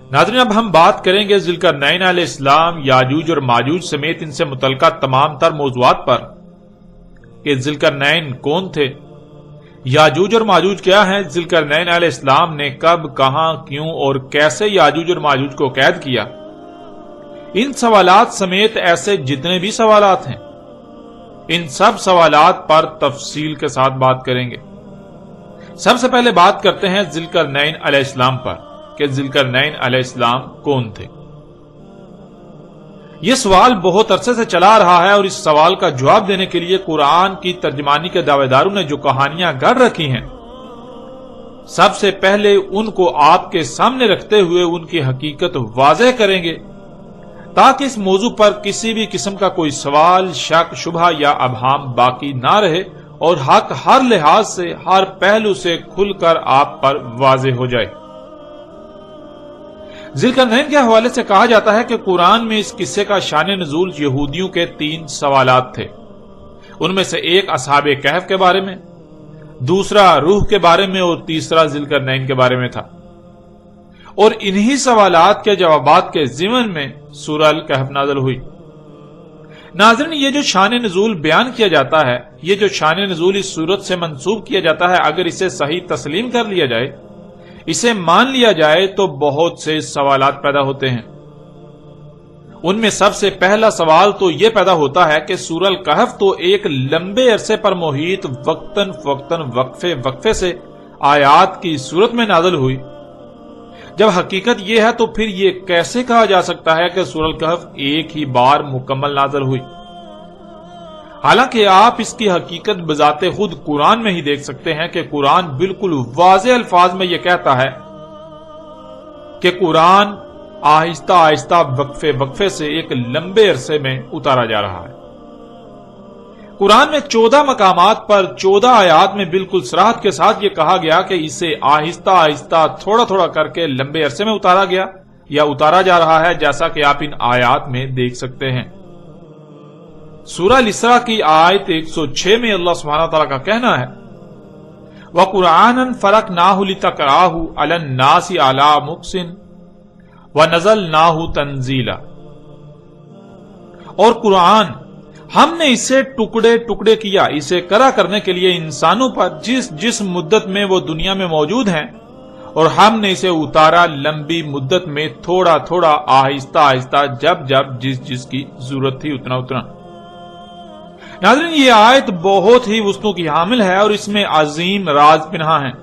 ناظرین، اب ہم بات کریں گے ذوالقرنین علیہ السلام، یاجوج اور ماجوج سمیت ان سے متعلقہ تمام تر موضوعات پر کہ ذوالقرنین کون تھے، یاجوج اور ماجوج کیا ہیں، ذوالقرنین علیہ السلام نے کب، کہاں، کیوں اور کیسے یاجوج اور ماجوج کو قید کیا، ان سوالات سمیت ایسے جتنے بھی سوالات ہیں، ان سب سوالات پر تفصیل کے ساتھ بات کریں گے۔ سب سے پہلے بات کرتے ہیں ذوالقرنین علیہ السلام پر کہ ذوالقرنین علیہ السلام کون تھے۔ یہ سوال بہت عرصے سے چلا رہا ہے اور اس سوال کا جواب دینے کے لیے قرآن کی ترجمانی کے دعوے داروں نے جو کہانیاں گڑھ رکھی ہیں، سب سے پہلے ان کو آپ کے سامنے رکھتے ہوئے ان کی حقیقت واضح کریں گے تاکہ اس موضوع پر کسی بھی قسم کا کوئی سوال، شک، شبہ یا ابہام باقی نہ رہے اور حق ہر لحاظ سے، ہر پہلو سے کھل کر آپ پر واضح ہو جائے۔ ذوالقرنین کے حوالے سے کہا جاتا ہے کہ قرآن میں اس قصے کا شان نزول یہودیوں کے 3 سوالات تھے۔ ان میں سے ایک اصحاب کہف کے بارے میں، دوسرا روح کے بارے میں اور تیسرا ذوالقرنین کے بارے میں تھا، اور انہی سوالات کے جوابات کے ضمن میں سورہ الکہف نازل ہوئی۔ ناظرین، یہ جو شان نزول بیان کیا جاتا ہے، یہ جو شان نزول اس صورت سے منسوب کیا جاتا ہے، اگر اسے صحیح تسلیم کر لیا جائے، اسے مان لیا جائے تو بہت سے سوالات پیدا ہوتے ہیں۔ ان میں سب سے پہلا سوال تو یہ پیدا ہوتا ہے کہ سورہ الکہف تو ایک لمبے عرصے پر محیط وقتاً فوقتاً وقفے سے آیات کی صورت میں نازل ہوئی۔ جب حقیقت یہ ہے تو پھر یہ کیسے کہا جا سکتا ہے کہ سورہ الکہف ایک ہی بار مکمل نازل ہوئی؟ حالانکہ آپ اس کی حقیقت بذات خود قرآن میں ہی دیکھ سکتے ہیں کہ قرآن بالکل واضح الفاظ میں یہ کہتا ہے کہ قرآن آہستہ آہستہ وقفے سے ایک لمبے عرصے میں اتارا جا رہا ہے۔ قرآن میں 14 مقامات پر 14 آیات میں بالکل صراحت کے ساتھ یہ کہا گیا کہ اسے آہستہ آہستہ تھوڑا تھوڑا کر کے لمبے عرصے میں اتارا گیا یا اتارا جا رہا ہے، جیسا کہ آپ ان آیات میں دیکھ سکتے ہیں۔ سورہ الاسراء کی آیت 106 میں اللہ سبحانہ وتعالی کا کہنا ہے وَقُرْآنًا فَرَقْنَاهُ لِتَقْرَأَهُ عَلَى النَّاسِ عَلَى مُقْسٍ وَنَزَلْنَاهُ تَنزِيلًا، اور قرآن ہم نے اسے ٹکڑے ٹکڑے کیا اسے قرأ کرنے کے لیے انسانوں پر جس مدت میں وہ دنیا میں موجود ہیں، اور ہم نے اسے اتارا لمبی مدت میں تھوڑا تھوڑا آہستہ آہستہ جب جس کی ضرورت تھی اتنا۔ ناظرین، یہ آیت بہت ہی وسعتوں کی حامل ہے اور اس میں عظیم راز پنہاں ہیں،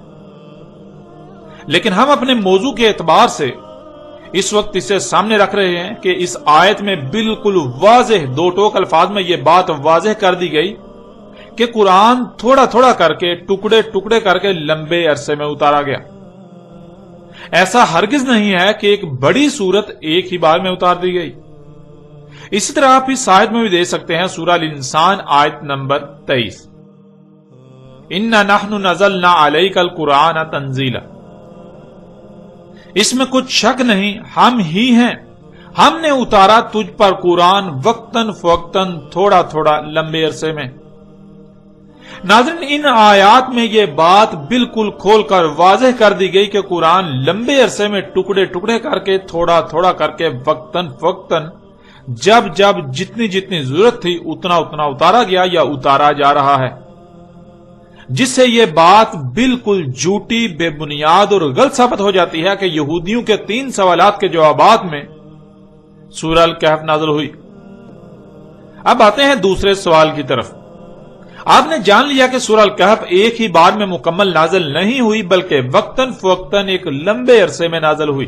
لیکن ہم اپنے موضوع کے اعتبار سے اس وقت اسے سامنے رکھ رہے ہیں کہ اس آیت میں بالکل واضح 2 ٹوک الفاظ میں یہ بات واضح کر دی گئی کہ قرآن تھوڑا تھوڑا کر کے ٹکڑے ٹکڑے کر کے لمبے عرصے میں اتارا گیا۔ ایسا ہرگز نہیں ہے کہ ایک بڑی سورت ایک ہی بار میں اتار دی گئی۔ اسی طرح آپ اس آیت میں بھی دیکھ سکتے ہیں سورہ الانسان آیت نمبر 23 اِنَّا نَحْنُ نَزَلْنَا عَلَيْكَ الْقُرْآنَ تَنزِيلًا، اس میں کچھ شک نہیں، ہم ہی ہیں، ہم نے اتارا تجھ پر قرآن وقتاً فوقتاً تھوڑا تھوڑا لمبے عرصے میں۔ ناظرین، ان آیات میں یہ بات بالکل کھول کر واضح کر دی گئی کہ قرآن لمبے عرصے میں ٹکڑے ٹکڑے کر کے تھوڑا تھوڑا کر کے وقتاً فوقتاً جب جتنی ضرورت تھی اتنا اتارا گیا یا اتارا جا رہا ہے، جس سے یہ بات بالکل جھوٹی، بے بنیاد اور غلط ثابت ہو جاتی ہے کہ یہودیوں کے 3 سوالات کے جوابات میں سورہ الکہف نازل ہوئی۔ اب آتے ہیں دوسرے سوال کی طرف۔ آپ نے جان لیا کہ سورہ الکہف ایک ہی بار میں مکمل نازل نہیں ہوئی بلکہ وقتاً فوقتاً ایک لمبے عرصے میں نازل ہوئی،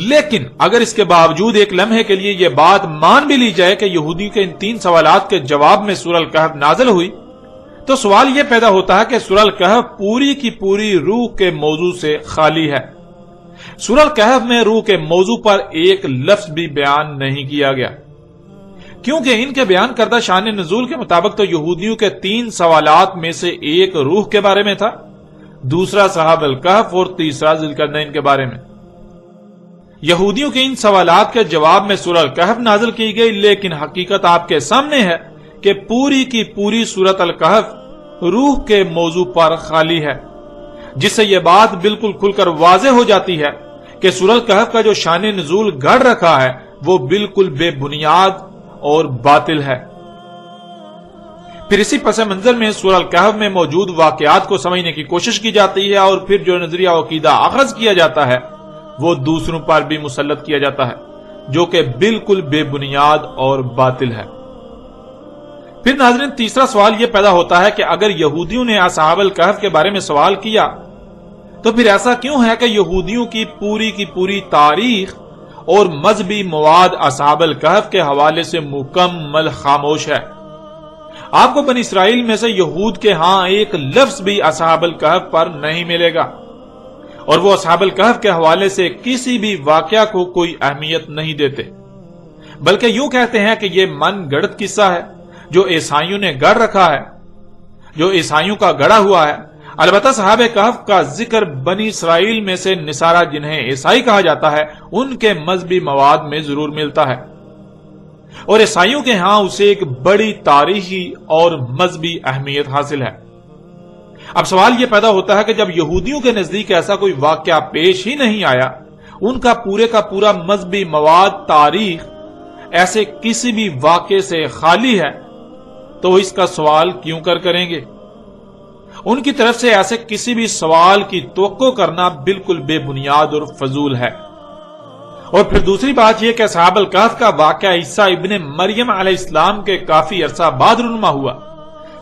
لیکن اگر اس کے باوجود ایک لمحے کے لیے یہ بات مان بھی لی جائے کہ یہودی کے ان 3 سوالات کے جواب میں سورہ الکہف نازل ہوئی، تو سوال یہ پیدا ہوتا ہے کہ سورہ الکہف پوری کی پوری روح کے موضوع سے خالی ہے۔ سورہ الکہف میں روح کے موضوع پر ایک لفظ بھی بیان نہیں کیا گیا، کیونکہ ان کے بیان کردہ شان نزول کے مطابق تو یہودیوں کے 3 سوالات میں سے ایک روح کے بارے میں تھا، دوسرا اصحاب الکہف اور تیسرا ذوالقرنین کے بارے میں۔ یہودیوں کے ان سوالات کے جواب میں سورہ الکہف نازل کی گئی، لیکن حقیقت آپ کے سامنے ہے کہ پوری کی پوری سورۃ الکہف روح کے موضوع پر خالی ہے، جس سے یہ بات بالکل کھل کر واضح ہو جاتی ہے کہ سورہ الکہف کا جو شان نزول گڑھ رکھا ہے وہ بالکل بے بنیاد اور باطل ہے۔ پھر اسی پس منظر میں سورہ الکہف میں موجود واقعات کو سمجھنے کی کوشش کی جاتی ہے، اور پھر جو نظریہ و عقیدہ اخذ کیا جاتا ہے وہ دوسروں پر بھی مسلط کیا جاتا ہے، جو کہ بالکل بے بنیاد اور باطل ہے۔ پھر ناظرین، تیسرا سوال یہ پیدا ہوتا ہے کہ اگر یہودیوں نے اصحاب الکہف کے بارے میں سوال کیا تو پھر ایسا کیوں ہے کہ یہودیوں کی پوری تاریخ اور مذہبی مواد اصحاب الکہف کے حوالے سے مکمل خاموش ہے؟ آپ کو بنی اسرائیل میں سے یہود کے ہاں ایک لفظ بھی اصحاب الکہف پر نہیں ملے گا، اور وہ اصحاب الکہف کے حوالے سے کسی بھی واقعہ کو کوئی اہمیت نہیں دیتے، بلکہ یوں کہتے ہیں کہ یہ من گڑت قصہ ہے جو عیسائیوں نے گڑھ رکھا ہے، جو عیسائیوں کا گڑھا ہوا ہے۔ البتہ صحاب کہف کا ذکر بنی اسرائیل میں سے نصارہ جنہیں عیسائی کہا جاتا ہے ان کے مذہبی مواد میں ضرور ملتا ہے، اور عیسائیوں کے ہاں اسے ایک بڑی تاریخی اور مذہبی اہمیت حاصل ہے۔ اب سوال یہ پیدا ہوتا ہے کہ جب یہودیوں کے نزدیک ایسا کوئی واقعہ پیش ہی نہیں آیا، ان کا پورا مذہبی مواد، تاریخ ایسے کسی بھی واقعے سے خالی ہے، تو اس کا سوال کیوں کریں گے؟ ان کی طرف سے ایسے کسی بھی سوال کی توقع کرنا بالکل بے بنیاد اور فضول ہے۔ اور پھر دوسری بات یہ کہ اصحاب الکہف کا واقعہ عیسیٰ ابن مریم علیہ السلام کے کافی عرصہ بعد رونما ہوا۔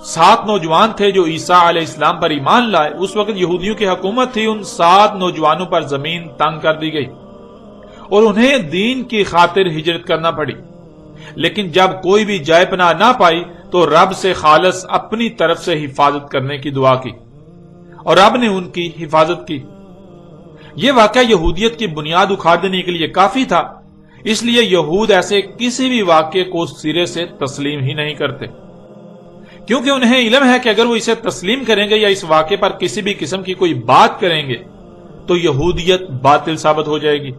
7 نوجوان تھے جو عیسیٰ علیہ السلام پر ایمان لائے۔ اس وقت یہودیوں کی حکومت تھی، ان 7 نوجوانوں پر زمین تنگ کر دی گئی اور انہیں دین کی خاطر ہجرت کرنا پڑی، لیکن جب کوئی بھی جائے پناہ نہ پائی تو رب سے خالص اپنی طرف سے حفاظت کرنے کی دعا کی، اور رب نے ان کی حفاظت کی۔ یہ واقعہ یہودیت کی بنیاد اکھاڑ دینے کے لیے کافی تھا، اس لیے یہود ایسے کسی بھی واقعے کو سرے سے تسلیم ہی نہیں کرتے، کیونکہ انہیں علم ہے کہ اگر وہ اسے تسلیم کریں گے یا اس واقعے پر کسی بھی قسم کی کوئی بات کریں گے تو یہودیت باطل ثابت ہو جائے گی۔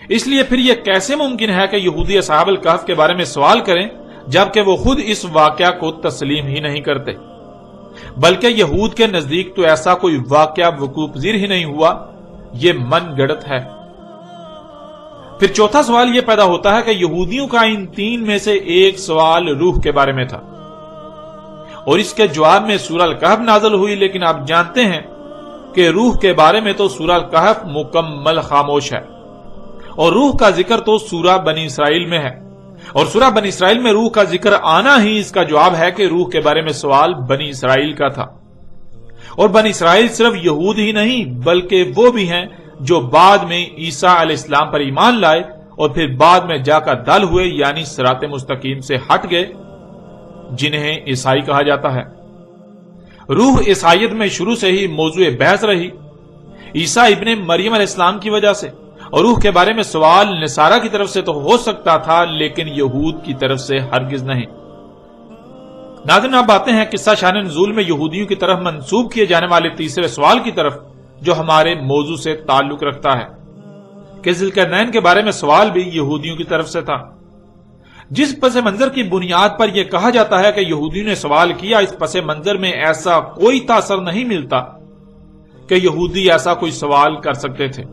اس لیے پھر یہ کیسے ممکن ہے کہ یہودی اصحاب الکہف کے بارے میں سوال کریں جبکہ وہ خود اس واقعہ کو تسلیم ہی نہیں کرتے، بلکہ یہود کے نزدیک تو ایسا کوئی واقعہ وقوع پذیر ہی نہیں ہوا، یہ من گڑت ہے۔ پھر چوتھا سوال یہ پیدا ہوتا ہے کہ یہودیوں کا ان 3 میں سے ایک سوال روح کے بارے میں تھا، اور اس کے جواب میں سورہ الکہف نازل ہوئی، لیکن آپ جانتے ہیں کہ روح کے بارے میں تو سورہ الکہف مکمل خاموش ہے، اور روح کا ذکر تو سورہ بنی اسرائیل میں ہے، اور سورہ بنی اسرائیل میں روح کا ذکر آنا ہی اس کا جواب ہے کہ روح کے بارے میں سوال بنی اسرائیل کا تھا۔ اور بنی اسرائیل صرف یہود ہی نہیں بلکہ وہ بھی ہیں جو بعد میں عیسیٰ علیہ السلام پر ایمان لائے اور پھر بعد میں جا کر دل ہوئے، یعنی صراط مستقیم سے ہٹ گئے، جنہیں عیسائی کہا جاتا ہے۔ روح عیسائیت میں شروع سے ہی موضوع بحث رہی، عیسیٰ ابن مریم علیہ السلام کی وجہ سے، اور روح کے بارے میں سوال نصارہ کی طرف سے تو ہو سکتا تھا لیکن یہود کی طرف سے ہرگز نہیں۔ ناظرین، آپ آتے ہیں قصہ شان نزول میں یہودیوں کی طرف منسوب کیے جانے والے تیسرے سوال کی طرف، جو ہمارے موضوع سے تعلق رکھتا ہے کہ ذوالقرنین کے بارے میں سوال بھی یہودیوں کی طرف سے تھا۔ جس پس منظر کی بنیاد پر یہ کہا جاتا ہے کہ یہودیوں نے سوال کیا، اس پس منظر میں ایسا کوئی تاثر نہیں ملتا کہ یہودی ایسا کوئی سوال کر سکتے تھے،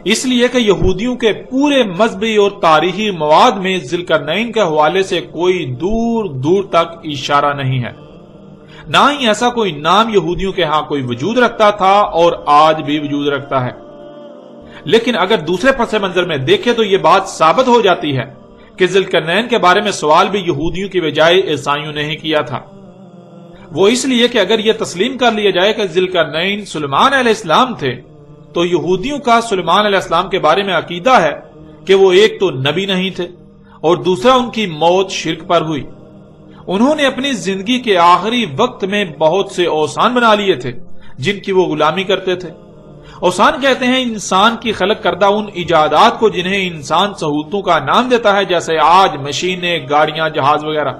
اس لیے کہ یہودیوں کے پورے مذہبی اور تاریخی مواد میں ذوالقرنین کے حوالے سے کوئی دور تک اشارہ نہیں ہے، نہ ہی ایسا کوئی نام یہودیوں کے ہاں کوئی وجود رکھتا تھا اور آج بھی وجود رکھتا ہے۔ لیکن اگر دوسرے پس منظر میں دیکھیں تو یہ بات ثابت ہو جاتی ہے کہ ذوالقرنین کے بارے میں سوال بھی یہودیوں کی بجائے عیسائیوں نے ہی کیا تھا۔ وہ اس لیے کہ اگر یہ تسلیم کر لیا جائے کہ ذوالقرنین سلیمان علیہ السلام تھے تو یہودیوں کا سلیمان علیہ السلام کے بارے میں عقیدہ ہے کہ وہ ایک تو نبی نہیں تھے اور دوسرا ان کی موت شرک پر ہوئی۔ انہوں نے اپنی زندگی کے آخری وقت میں بہت سے اوثان بنا لیے تھے جن کی وہ غلامی کرتے تھے۔ اوثان کہتے ہیں انسان کی خلق کردہ ان ایجادات کو جنہیں انسان سہولتوں کا نام دیتا ہے، جیسے آج مشینیں، گاڑیاں، جہاز وغیرہ،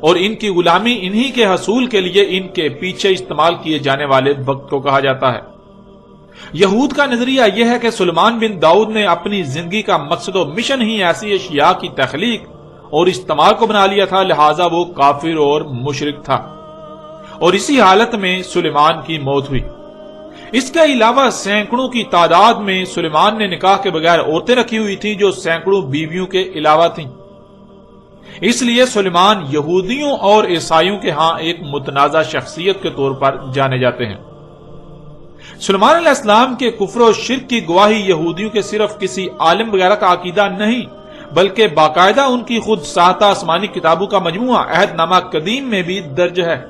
اور ان کی غلامی انہی کے حصول کے لیے ان کے پیچھے استعمال کیے جانے والے وقت کو کہا جاتا ہے۔ یہود کا نظریہ یہ ہے کہ سلیمان بن داؤد نے اپنی زندگی کا مقصد و مشن ہی ایسی اشیاء کی تخلیق اور استعمال کو بنا لیا تھا، لہذا وہ کافر اور مشرک تھا، اور اسی حالت میں سلیمان کی موت ہوئی۔ اس کے علاوہ سینکڑوں کی تعداد میں سلیمان نے نکاح کے بغیر عورتیں رکھی ہوئی تھیں جو سینکڑوں بیویوں کے علاوہ تھیں۔ اس لیے سلیمان یہودیوں اور عیسائیوں کے ہاں ایک متنازع شخصیت کے طور پر جانے جاتے ہیں۔ سلیمان علیہ السلام کے کفر و شرک کی گواہی یہودیوں کے صرف کسی عالم وغیرہ کا عقیدہ نہیں بلکہ باقاعدہ ان کی خود ساختہ آسمانی کتابوں کا مجموعہ عہد نامہ قدیم میں بھی درج ہے،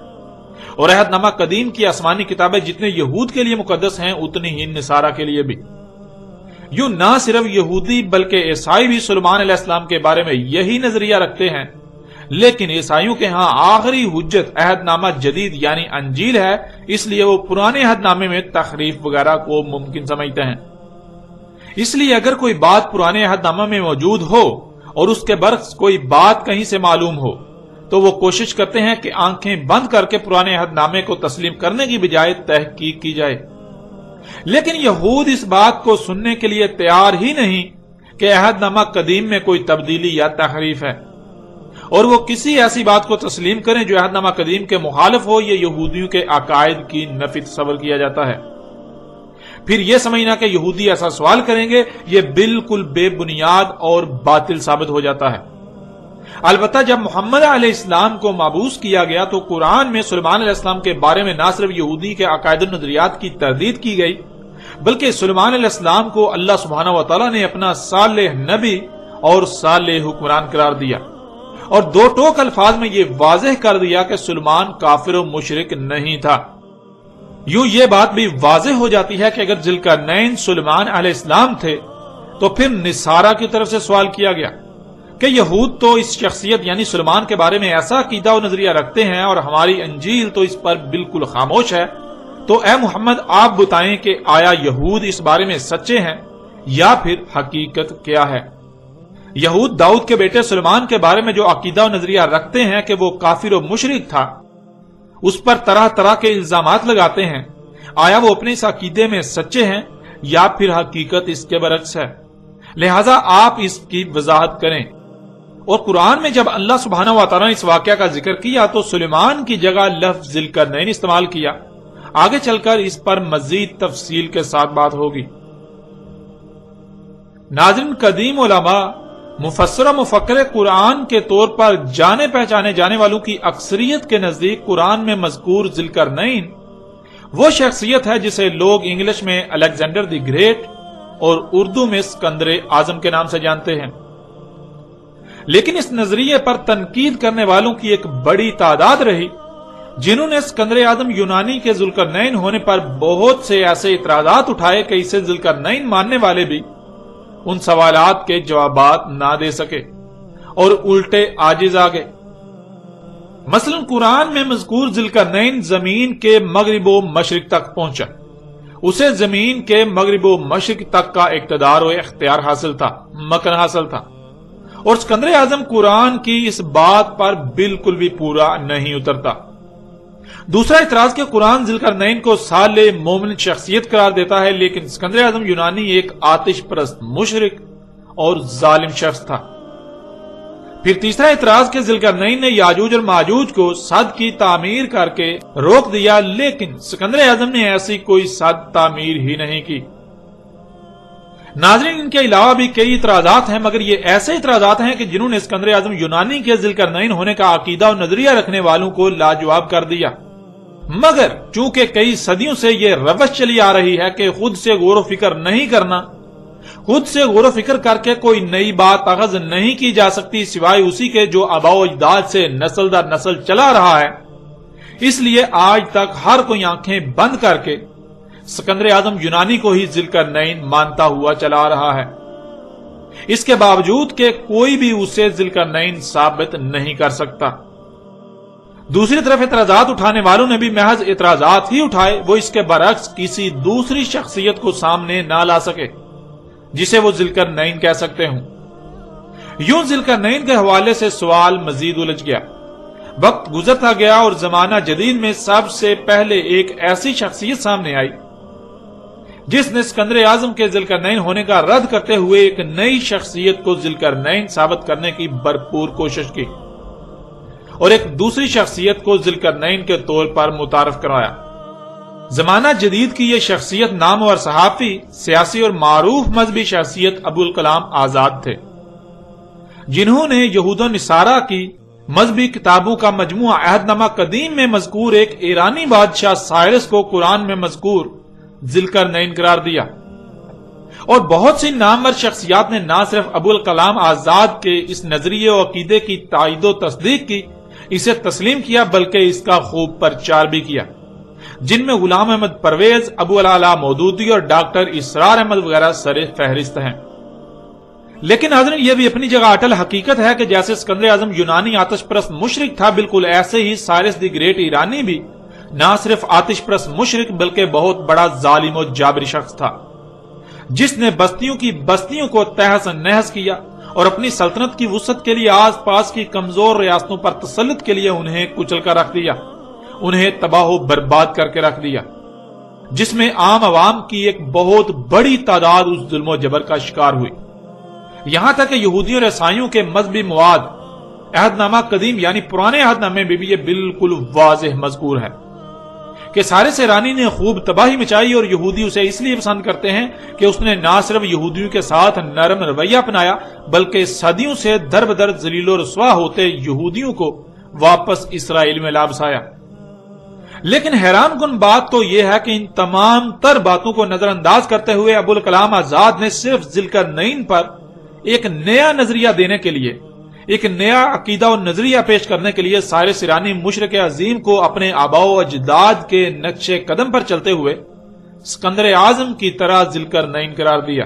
اور عہد نامہ قدیم کی آسمانی کتابیں جتنے یہود کے لیے مقدس ہیں اتنی ہی نصارہ کے لیے بھی۔ یوں نہ صرف یہودی بلکہ عیسائی بھی سلیمان علیہ السلام کے بارے میں یہی نظریہ رکھتے ہیں، لیکن عیسائیوں کے ہاں آخری حجت عہد نامہ جدید یعنی انجیل ہے، اس لیے وہ پرانے عہد نامے میں تحریف وغیرہ کو ممکن سمجھتے ہیں۔ اس لیے اگر کوئی بات پرانے عہد نامہ میں موجود ہو اور اس کے برعکس کوئی بات کہیں سے معلوم ہو تو وہ کوشش کرتے ہیں کہ آنکھیں بند کر کے پرانے عہد نامے کو تسلیم کرنے کی بجائے تحقیق کی جائے، لیکن یہود اس بات کو سننے کے لیے تیار ہی نہیں کہ عہد نامہ قدیم میں کوئی تبدیلی یا تحریف ہے، اور وہ کسی ایسی بات کو تسلیم کریں جو عہد نامہ قدیم کے مخالف ہو، یہ یہودیوں کے عقائد کی نفی تصور کیا جاتا ہے۔ پھر یہ سمجھنا کہ یہودی ایسا سوال کریں گے یہ بالکل بے بنیاد اور باطل ثابت ہو جاتا ہے۔ البتہ جب محمد علیہ السلام کو مبعوث کیا گیا تو قرآن میں سلیمان علیہ السلام کے بارے میں نہ صرف یہودی کے عقائد و نظریات کی تردید کی گئی بلکہ سلیمان علیہ السلام کو اللہ سبحانہ و تعالیٰ نے اپنا صالح نبی اور صالح حکمران قرار دیا، اور دو ٹوک الفاظ میں یہ واضح کر دیا کہ سلیمان کافر و مشرک نہیں تھا۔ یوں یہ بات بھی واضح ہو جاتی ہے کہ اگر ذوالقرنین سلیمان علیہ السلام تھے تو پھر نصارہ کی طرف سے سوال کیا گیا کہ یہود تو اس شخصیت یعنی سلیمان کے بارے میں ایسا عقیدہ و نظریہ رکھتے ہیں اور ہماری انجیل تو اس پر بالکل خاموش ہے، تو اے محمد آپ بتائیں کہ آیا یہود اس بارے میں سچے ہیں یا پھر حقیقت کیا ہے؟ یہود داؤد کے بیٹے سلیمان کے بارے میں جو عقیدہ و نظریہ رکھتے ہیں کہ وہ کافر و مشرک تھا، اس پر طرح طرح کے الزامات لگاتے ہیں، آیا وہ اپنے اس عقیدے میں سچے ہیں یا پھر حقیقت اس کے برعکس ہے؟ لہٰذا آپ اس کی وضاحت کریں۔ اور قرآن میں جب اللہ سبحانہ و تعالیٰ نے اس واقعہ کا ذکر کیا تو سلیمان کی جگہ لفظ ذوالقرنین استعمال کیا۔ آگے چل کر اس پر مزید تفصیل کے ساتھ بات ہوگی۔ ناظرین، قدیم علماء مفسر و مفکر قرآن کے طور پر جانے پہچانے جانے والوں کی اکثریت کے نزدیک قرآن میں مذکور ذوالقرنین وہ شخصیت ہے جسے لوگ انگلش میں الیگزینڈر دی گریٹ اور اردو میں اسکندر اعظم کے نام سے جانتے ہیں، لیکن اس نظریے پر تنقید کرنے والوں کی ایک بڑی تعداد رہی جنہوں نے اسکندر اعظم یونانی کے ذوالقرنین ہونے پر بہت سے ایسے اعتراضات اٹھائے کہ اسے ذوالقرنین ماننے والے بھی ان سوالات کے جوابات نہ دے سکے اور الٹے عاجز آ گئے۔ مثلا قرآن میں مذکور ذوالقرنین زمین کے مغرب و مشرق تک پہنچا، اسے زمین کے مغرب و مشرق تک کا اقتدار و اختیار حاصل تھا، مکن حاصل تھا، اور اسکندر اعظم قرآن کی اس بات پر بالکل بھی پورا نہیں اترتا۔ دوسرا اعتراض کہ قرآن ذوالقرنین کو صالح مومن شخصیت قرار دیتا ہے، لیکن اسکندر اعظم یونانی ایک آتش پرست مشرک اور ظالم شخص تھا۔ پھر تیسرا اعتراض کہ ذوالقرنین نے یاجوج اور ماجوج کو سد کی تعمیر کر کے روک دیا، لیکن اسکندر اعظم نے ایسی کوئی سد تعمیر ہی نہیں کی۔ ناظرین، ان کے علاوہ بھی کئی اعتراضات ہیں، مگر یہ ایسے اعتراضات ہیں کہ جنہوں نے اسکندر اعظم یونانی کے ذوالقرنین ہونے کا عقیدہ و نظریہ رکھنے والوں کو لاجواب کر دیا۔ مگر چونکہ کئی صدیوں سے یہ روش چلی آ رہی ہے کہ خود سے غور و فکر نہیں کرنا، خود سے غور و فکر کر کے کوئی نئی بات اخذ نہیں کی جا سکتی سوائے اسی کے جو آباء و اجداد سے نسل در نسل چلا رہا ہے، اس لیے آج تک ہر کوئی آنکھیں بند کر کے اسکندر اعظم یونانی کو ہی ذوالقرنین مانتا ہوا چلا رہا ہے، اس کے باوجود کہ کوئی بھی اسے ذوالقرنین ثابت نہیں کر سکتا۔ دوسری طرف اعتراضات اٹھانے والوں نے بھی محض اعتراضات ہی اٹھائے، وہ اس کے برعکس کسی دوسری شخصیت کو سامنے نہ لا سکے جسے وہ ذوالقرنین کہہ سکتے ہوں۔ یوں ذوالقرنین کے حوالے سے سوال مزید الجھ گیا، وقت گزرتا گیا اور زمانہ جدید میں سب سے پہلے ایک ایسی شخصیت سامنے آئی جس نے اسکندر اعظم کے ذوالقرنین ہونے کا رد کرتے ہوئے ایک نئی شخصیت کو ذوالقرنین ثابت کرنے کی بھرپور کوشش کی اور ایک دوسری شخصیت کو ذوالقرنین کے طور پر متعارف کرایا۔ زمانہ جدید کی یہ شخصیت نامور صحافی، سیاسی اور معروف مذہبی شخصیت ابوالکلام آزاد تھے، جنہوں نے یہود و نصارہ کی مذہبی کتابوں کا مجموعہ عہد نامہ قدیم میں مذکور ایک ایرانی بادشاہ سائرس کو قرآن میں مذکور ذوالقرنین قرار دیا، اور بہت سی نامور شخصیات نے نہ صرف ابوالکلام آزاد کے اس نظریے و عقیدے کی تائید و تصدیق کی، اسے تسلیم کیا، بلکہ اس کا خوب پرچار بھی کیا، جن میں غلام احمد پرویز، ابو العلا مودودی اور ڈاکٹر اسرار احمد وغیرہ سر فہرست ہیں۔ لیکن حضرت یہ بھی اپنی جگہ اٹل حقیقت ہے کہ جیسے اسکندر اعظم یونانی آتش پرست مشرک تھا، بالکل ایسے ہی سائرس دی گریٹ ایرانی بھی نہ صرف آتش پرست مشرک بلکہ بہت بڑا ظالم و جابری شخص تھا، جس نے بستیوں کی بستیوں کو تہس نہس کیا اور اپنی سلطنت کی وسعت کے لیے آس پاس کی کمزور ریاستوں پر تسلط کے لیے انہیں کچل کر رکھ دیا، انہیں تباہ و برباد کر کے رکھ دیا، جس میں عام عوام کی ایک بہت بڑی تعداد اس ظلم و جبر کا شکار ہوئی، یہاں تک کہ یہودیوں اور عیسائیوں کے مذہبی مواد عہد نامہ قدیم یعنی پرانے عہد نامے میں بھی یہ بالکل واضح مذکور ہے کہ سائرس ایرانی نے خوب تباہی مچائی، اور یہودی اسے اس لیے پسند کرتے ہیں کہ اس نے نہ صرف یہودیوں کے ساتھ نرم رویہ اپنایا بلکہ صدیوں سے در بدر ذلیل و رسوا ہوتے یہودیوں کو واپس اسرائیل میں لا بسایا۔ لیکن حیران کن بات تو یہ ہے کہ ان تمام تر باتوں کو نظر انداز کرتے ہوئے ابوالکلام آزاد نے صرف ذوالقرنین پر ایک نیا نظریہ دینے کے لیے، ایک نیا عقیدہ و نظریہ پیش کرنے کے لیے سائرس ایرانی مشرک عظیم کو اپنے آباء و اجداد کے نقش قدم پر چلتے ہوئے اسکندر اعظم کی طرح ذوالقرنین قرار دیا۔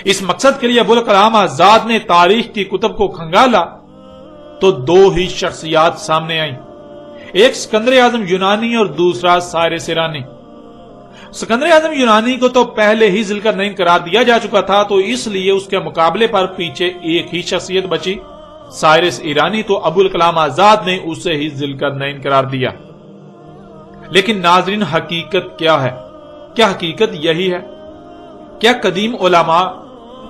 اس مقصد کے لیے ابوالکلام آزاد نے تاریخ کی کتب کو کھنگالا تو دو ہی شخصیات سامنے آئیں، ایک اسکندر اعظم یونانی اور دوسرا سائرس ایرانی۔ اسکندر اعظم یونانی کو تو پہلے ہی ذوالقرنین قرار دیا جا چکا تھا، تو اس لیے اس کے مقابلے پر پیچھے ایک ہی شخصیت بچی، سائرس ایرانی، تو ابوالکلام آزاد نے اسے ہی ذوالقرنین قرار دیا۔ لیکن ناظرین، حقیقت کیا ہے؟ کیا حقیقت یہی ہے؟ کیا قدیم علماء،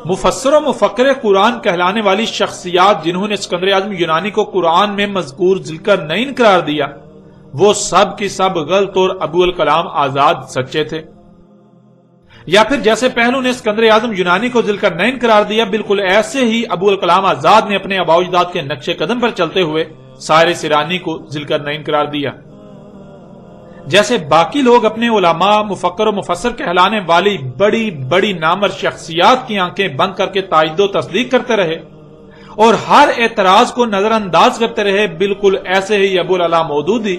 مفسر و مفکر قرآن کہلانے والی شخصیات جنہوں نے اسکندر اعظم یونانی کو قرآن میں مذکور ذوالقرنین قرار دیا، وہ سب کی سب غلط اور ابوالکلام آزاد سچے تھے؟ یا پھر جیسے پہلو نے اسکندر اعظم یونانی کو ذوالقرنین قرار دیا، بالکل ایسے ہی ابوالکلام آزاد نے اپنے آباء و اجداد کے نقش قدم پر چلتے ہوئے سائرس ایرانی کو ذوالقرنین قرار دیا؟ جیسے باقی لوگ اپنے علماء، مفکر و مفسر کہلانے والی بڑی بڑی نامور شخصیات کی آنکھیں بند کر کے تائید و تصدیق کرتے رہے اور ہر اعتراض کو نظر انداز کرتے رہے، بالکل ایسے ہی ابو العلا مودودی،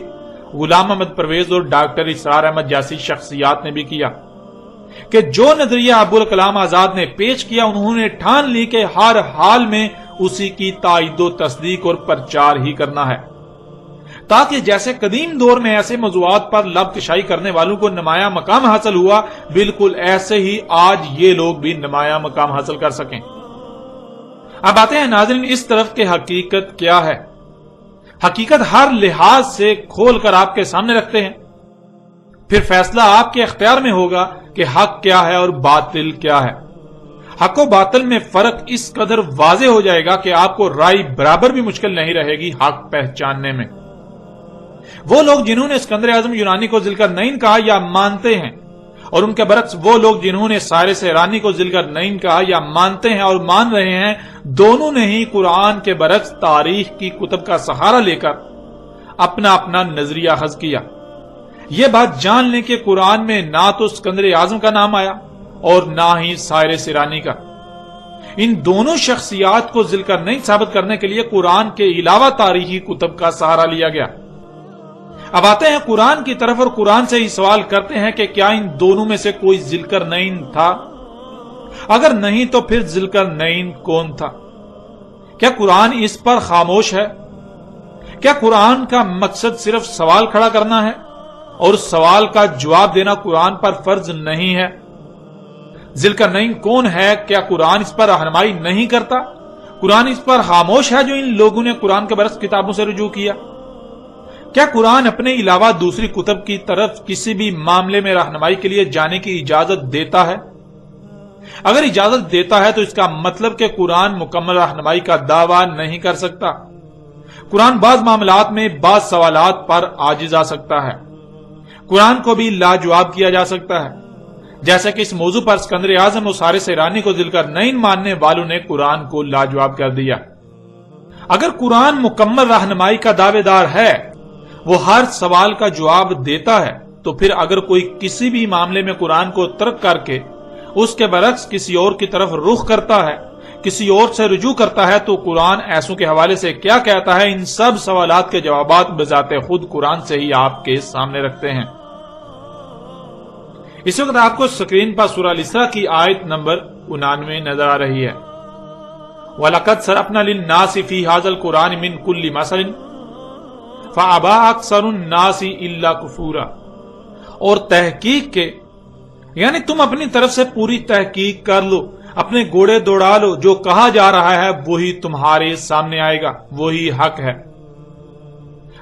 غلام احمد پرویز اور ڈاکٹر اسرار احمد جیسی شخصیات نے بھی کیا کہ جو نظریہ ابوالکلام آزاد نے پیش کیا، انہوں نے ٹھان لی کہ ہر حال میں اسی کی تائید و تصدیق اور پرچار ہی کرنا ہے، تاکہ جیسے قدیم دور میں ایسے موضوعات پر لب کشائی کرنے والوں کو نمایاں مقام حاصل ہوا، بالکل ایسے ہی آج یہ لوگ بھی نمایاں مقام حاصل کر سکیں۔ اب آتے ہیں ناظرین اس طرف کہ حقیقت کیا ہے۔ حقیقت ہر لحاظ سے کھول کر آپ کے سامنے رکھتے ہیں، پھر فیصلہ آپ کے اختیار میں ہوگا کہ حق کیا ہے اور باطل کیا ہے۔ حق و باطل میں فرق اس قدر واضح ہو جائے گا کہ آپ کو رائے برابر بھی مشکل نہیں رہے گی حق پہچاننے میں۔ وہ لوگ جنہوں نے اسکندر اعظم یونانی کو ذوالقرنین کہا یا مانتے ہیں، اور ان کے برعکس وہ لوگ جنہوں نے سائرس ایرانی کو ذوالقرنین کہا یا مانتے ہیں اور مان رہے ہیں، دونوں نے ہی قرآن کے برعکس تاریخ کی کتب کا سہارا لے کر اپنا اپنا نظریہ اخذ کیا۔ یہ بات جان لیں کہ قرآن میں نہ تو اسکندر اعظم کا نام آیا اور نہ ہی سائرس ایرانی کا۔ ان دونوں شخصیات کو ذوالقرنین ثابت کرنے کے لیے قرآن کے علاوہ تاریخی کتب کا سہارا لیا گیا۔ اب آتے ہیں قرآن کی طرف اور قرآن سے ہی سوال کرتے ہیں کہ کیا ان دونوں میں سے کوئی ذوالقرنین تھا؟ اگر نہیں تو پھر ذوالقرنین کون تھا؟ کیا قرآن اس پر خاموش ہے؟ کیا قرآن کا مقصد صرف سوال کھڑا کرنا ہے اور سوال کا جواب دینا قرآن پر فرض نہیں ہے؟ ذوالقرنین کون ہے؟ کیا قرآن اس پر رہنمائی نہیں کرتا؟ قرآن اس پر خاموش ہے جو ان لوگوں نے قرآن کے برعکس کتابوں سے رجوع کیا؟ کیا قرآن اپنے علاوہ دوسری کتب کی طرف کسی بھی معاملے میں رہنمائی کے لیے جانے کی اجازت دیتا ہے؟ اگر اجازت دیتا ہے تو اس کا مطلب کہ قرآن مکمل رہنمائی کا دعویٰ نہیں کر سکتا۔ قرآن بعض معاملات میں بعض سوالات پر عاجز آ سکتا ہے۔ قرآن کو بھی لاجواب کیا جا سکتا ہے، جیسا کہ اس موضوع پر اسکندر اعظم اور سارے سیرانی کو ذل کر نہیں ماننے والوں نے قرآن کو لاجواب کر دیا۔ اگر قرآن مکمل رہنمائی کا دعوے دار ہے، وہ ہر سوال کا جواب دیتا ہے، تو پھر اگر کوئی کسی بھی معاملے میں قرآن کو ترک کر کے اس کے برعکس کسی اور کی طرف رخ کرتا ہے، کسی اور سے رجوع کرتا ہے، تو قرآن ایسوں کے حوالے سے کیا کہتا ہے؟ ان سب سوالات کے جوابات بذات خود قرآن سے ہی آپ کے سامنے رکھتے ہیں۔ اس وقت آپ کو سکرین پر سورہ الاسراء کی آیت نمبر 99 نظر آ رہی ہے۔ وَلَقَدْ صَرَفْنَا لِلنَّاسِ فِي هَذَا الْقُرْآنِ مِنْ كُلِّ مَثَلٍ فَأَبَىٰ أَكْثَرُ النَّاسِ إِلَّا كُفُورًا، اور تحقیق کے یعنی تم اپنی طرف سے پوری تحقیق کر لو، اپنے گھوڑے دوڑا لو، جو کہا جا رہا ہے وہی تمہارے سامنے آئے گا، وہی حق ہے۔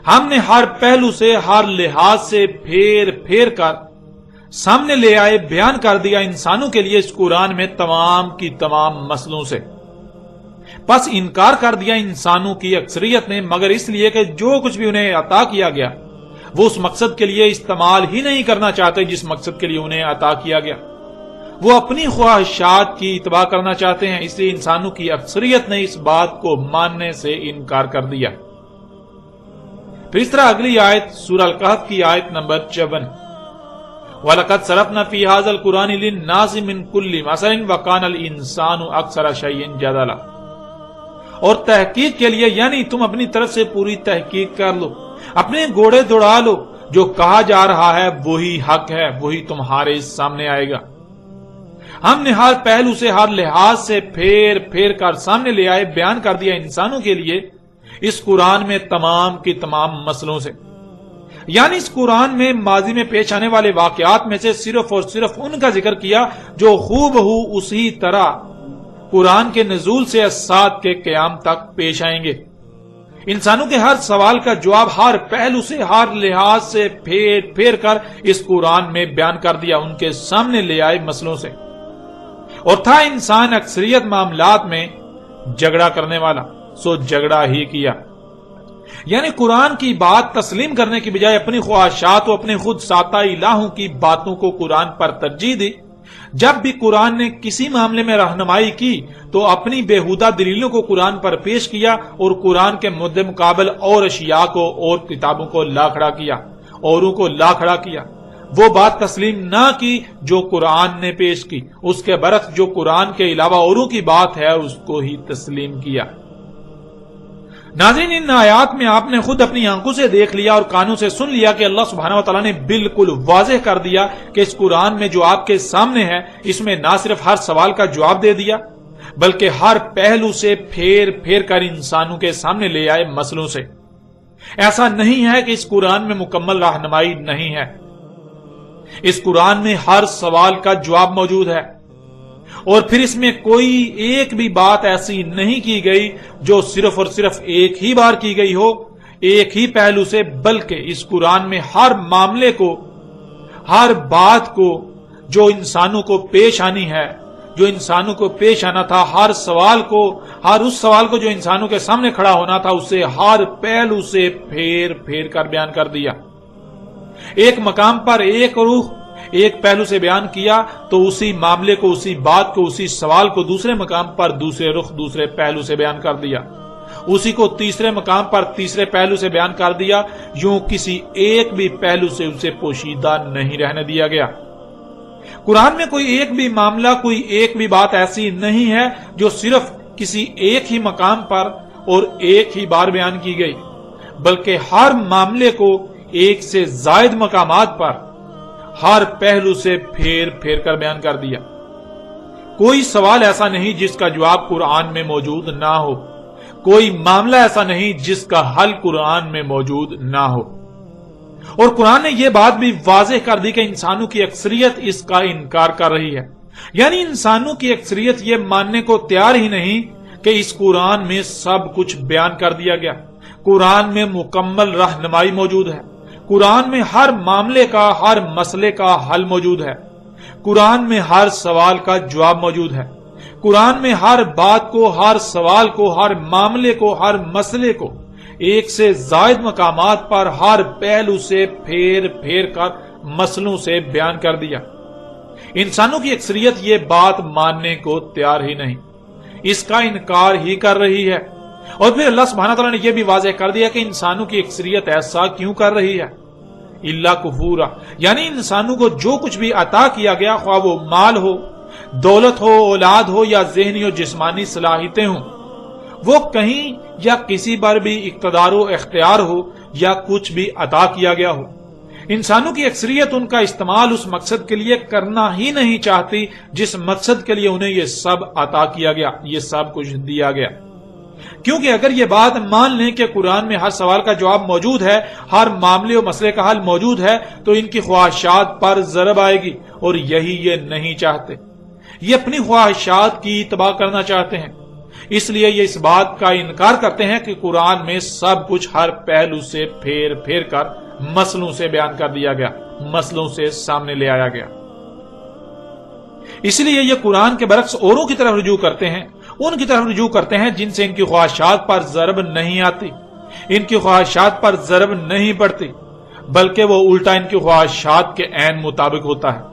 ہم نے ہر پہلو سے، ہر لحاظ سے پھیر پھیر کر سامنے لے آئے، بیان کر دیا انسانوں کے لیے اس قرآن میں تمام کی تمام مسئلوں سے۔ پس انکار کر دیا انسانوں کی اکثریت نے، مگر اس لیے کہ جو کچھ بھی انہیں عطا کیا گیا وہ اس مقصد کے لیے استعمال ہی نہیں کرنا چاہتے جس مقصد کے لیے انہیں عطا کیا گیا، وہ اپنی خواہشات کی اتباع کرنا چاہتے ہیں، اس لیے انسانوں کی اکثریت نے اس بات کو ماننے سے انکار کر دیا۔ پھر اس طرح اگلی آیت سورہ الکہف کی آیت نمبر 54، وَلَقَدْ صَرَفْنَا فِي هَذَا الْقُرْآنِ لِلنَّاسِ مِنْ كُلِّ مَثَلٍ وَكَانَ الْإِنسَانُ أَكْثَرَ شَيْءٍ جَدَلًا، اور تحقیق کے لیے یعنی تم اپنی طرف سے پوری تحقیق کر لو، اپنے گھوڑے دوڑا لو، جو کہا جا رہا ہے وہی حق ہے، وہی تمہارے سامنے آئے گا۔ ہم نے ہر پہلو سے، ہر لحاظ سے پھیر پھیر کر سامنے لے آئے، بیان کر دیا انسانوں کے لیے اس قرآن میں تمام کی تمام مسئلوں سے، یعنی اس قرآن میں ماضی میں پیش آنے والے واقعات میں سے صرف اور صرف ان کا ذکر کیا جو خوب ہو اسی طرح قرآن کے نزول سے اسات کے قیام تک پیش آئیں گے۔ انسانوں کے ہر سوال کا جواب ہر پہلو سے، ہر لحاظ سے پھیر پھیر کر اس قرآن میں بیان کر دیا، ان کے سامنے لے آئے مسئلوں سے۔ اور تھا انسان اکثریت معاملات میں جھگڑا کرنے والا، سو جھگڑا ہی کیا، یعنی قرآن کی بات تسلیم کرنے کی بجائے اپنی خواہشات و اپنے خود ساتہ الہوں کی باتوں کو قرآن پر ترجیح دی۔ جب بھی قرآن نے کسی معاملے میں رہنمائی کی تو اپنی بےہودہ دلیلوں کو قرآن پر پیش کیا اور قرآن کے مد مقابل اور اشیاء کو اور کتابوں کو لا کھڑا کیا، اوروں کو لا کھڑا کیا، وہ بات تسلیم نہ کی جو قرآن نے پیش کی، اس کے برعکس جو قرآن کے علاوہ اوروں کی بات ہے اس کو ہی تسلیم کیا۔ ناظرین، ان آیات میں آپ نے خود اپنی آنکھوں سے دیکھ لیا اور کانوں سے سن لیا کہ اللہ سبحانہ وتعالی نے بالکل واضح کر دیا کہ اس قرآن میں جو آپ کے سامنے ہے، اس میں نہ صرف ہر سوال کا جواب دے دیا بلکہ ہر پہلو سے پھیر پھیر کر انسانوں کے سامنے لے آئے مسئلوں سے۔ ایسا نہیں ہے کہ اس قرآن میں مکمل رہنمائی نہیں ہے، اس قرآن میں ہر سوال کا جواب موجود ہے، اور پھر اس میں کوئی ایک بھی بات ایسی نہیں کی گئی جو صرف اور صرف ایک ہی بار کی گئی ہو، ایک ہی پہلو سے، بلکہ اس قرآن میں ہر معاملے کو، ہر بات کو جو انسانوں کو پیش آنی ہے، جو انسانوں کو پیش آنا تھا، ہر سوال کو، ہر اس سوال کو جو انسانوں کے سامنے کھڑا ہونا تھا، اسے ہر پہلو سے پھیر پھیر کر بیان کر دیا۔ ایک مقام پر ایک روح ایک پہلو سے بیان کیا تو اسی معاملے کو، اسی بات کو، اسی سوال کو دوسرے مقام پر دوسرے رخ، دوسرے پہلو سے بیان کر دیا، اسی کو تیسرے مقام پر تیسرے پہلو سے بیان کر دیا، یوں کسی ایک بھی پہلو سے اسے پوشیدہ نہیں رہنے دیا گیا۔ قرآن میں کوئی ایک بھی معاملہ، کوئی ایک بھی بات ایسی نہیں ہے جو صرف کسی ایک ہی مقام پر اور ایک ہی بار بیان کی گئی، بلکہ ہر معاملے کو ایک سے زائد مقامات پر ہر پہلو سے پھیر پھیر کر بیان کر دیا۔ کوئی سوال ایسا نہیں جس کا جواب قرآن میں موجود نہ ہو، کوئی معاملہ ایسا نہیں جس کا حل قرآن میں موجود نہ ہو۔ اور قرآن نے یہ بات بھی واضح کر دی کہ انسانوں کی اکثریت اس کا انکار کر رہی ہے، یعنی انسانوں کی اکثریت یہ ماننے کو تیار ہی نہیں کہ اس قرآن میں سب کچھ بیان کر دیا گیا، قرآن میں مکمل رہنمائی موجود ہے، قرآن میں ہر معاملے کا، ہر مسئلے کا حل موجود ہے، قرآن میں ہر سوال کا جواب موجود ہے، قرآن میں ہر بات کو، ہر سوال کو، ہر معاملے کو، ہر مسئلے کو ایک سے زائد مقامات پر ہر پہلو سے پھیر پھیر کر مسئلوں سے بیان کر دیا۔ انسانوں کی اکثریت یہ بات ماننے کو تیار ہی نہیں، اس کا انکار ہی کر رہی ہے۔ اور پھر اللہ سبحانہ تعالیٰ نے یہ بھی واضح کر دیا کہ انسانوں کی اکثریت ایسا کیوں کر رہی ہے، الا کفورا، یعنی انسانوں کو جو کچھ بھی عطا کیا گیا، خواہ وہ مال ہو، دولت ہو، اولاد ہو یا ذہنی اور جسمانی صلاحیتیں ہوں، وہ کہیں یا کسی پر بھی اقتدار و اختیار ہو یا کچھ بھی عطا کیا گیا ہو، انسانوں کی اکثریت ان کا استعمال اس مقصد کے لیے کرنا ہی نہیں چاہتی جس مقصد کے لیے انہیں یہ سب عطا کیا گیا، یہ سب کچھ دیا گیا۔ کیونکہ اگر یہ بات مان لیں کہ قرآن میں ہر سوال کا جواب موجود ہے، ہر معاملے و مسئلے کا حل موجود ہے، تو ان کی خواہشات پر ضرب آئے گی، اور یہی یہ نہیں چاہتے۔ یہ اپنی خواہشات کی تباہ کرنا چاہتے ہیں، اس لیے یہ اس بات کا انکار کرتے ہیں کہ قرآن میں سب کچھ ہر پہلو سے پھیر پھیر کر مسئلوں سے بیان کر دیا گیا، مسئلوں سے سامنے لے آیا گیا۔ اس لیے یہ قرآن کے برعکس اوروں کی طرف رجوع کرتے ہیں، ان کی طرف رجوع کرتے ہیں جن سے ان کی خواہشات پر ضرب نہیں آتی، ان کی خواہشات پر ضرب نہیں پڑتی، بلکہ وہ الٹا ان کی خواہشات کے عین مطابق ہوتا ہے۔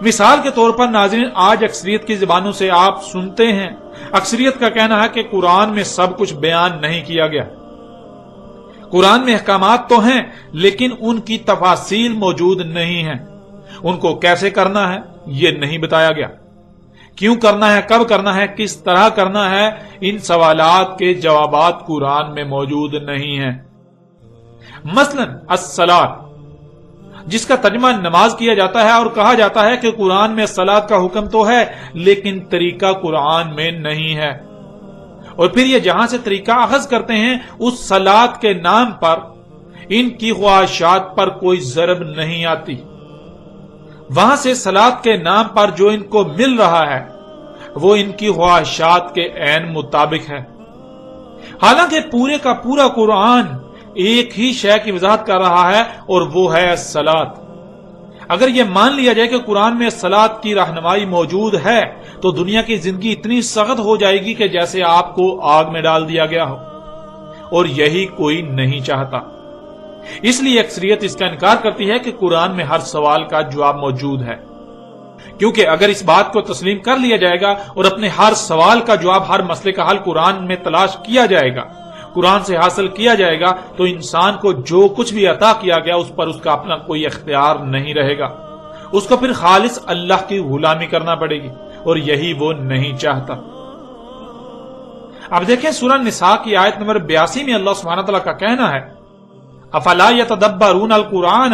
مثال کے طور پر ناظرین، آج اکثریت کی زبانوں سے آپ سنتے ہیں، اکثریت کا کہنا ہے کہ قرآن میں سب کچھ بیان نہیں کیا گیا۔ قرآن میں احکامات تو ہیں لیکن ان کی تفاصیل موجود نہیں ہیں، ان کو کیسے کرنا ہے یہ نہیں بتایا گیا، کیوں کرنا ہے، کب کرنا ہے، کس طرح کرنا ہے، ان سوالات کے جوابات قرآن میں موجود نہیں ہیں۔ مثلا الصلاۃ، جس کا ترجمہ نماز کیا جاتا ہے، اور کہا جاتا ہے کہ قرآن میں صلاۃ کا حکم تو ہے لیکن طریقہ قرآن میں نہیں ہے، اور پھر یہ جہاں سے طریقہ اخذ کرتے ہیں اس صلاۃ کے نام پر ان کی خواہشات پر کوئی ضرب نہیں آتی، وہاں سے صلاۃ کے نام پر جو ان کو مل رہا ہے وہ ان کی خواہشات کے عین مطابق ہے، حالانکہ پورے کا پورا قرآن ایک ہی شے کی وضاحت کر رہا ہے، اور وہ ہے الصلاۃ۔ اگر یہ مان لیا جائے کہ قرآن میں صلاۃ کی رہنمائی موجود ہے تو دنیا کی زندگی اتنی سخت ہو جائے گی کہ جیسے آپ کو آگ میں ڈال دیا گیا ہو، اور یہی کوئی نہیں چاہتا۔ اس لیے اکثریت اس کا انکار کرتی ہے کہ قرآن میں ہر سوال کا جواب موجود ہے، کیونکہ اگر اس بات کو تسلیم کر لیا جائے گا اور اپنے ہر سوال کا جواب، ہر مسئلے کا حل قرآن میں تلاش کیا جائے گا، قرآن سے حاصل کیا جائے گا، تو انسان کو جو کچھ بھی عطا کیا گیا اس پر اس کا اپنا کوئی اختیار نہیں رہے گا، اس کو پھر خالص اللہ کی غلامی کرنا پڑے گی، اور یہی وہ نہیں چاہتا۔ اب دیکھیں سورہ نساء کی آیت نمبر 82 میں اللہ سبحانہ تعالیٰ کا کہنا ہے، افلا یتدبرون القرآن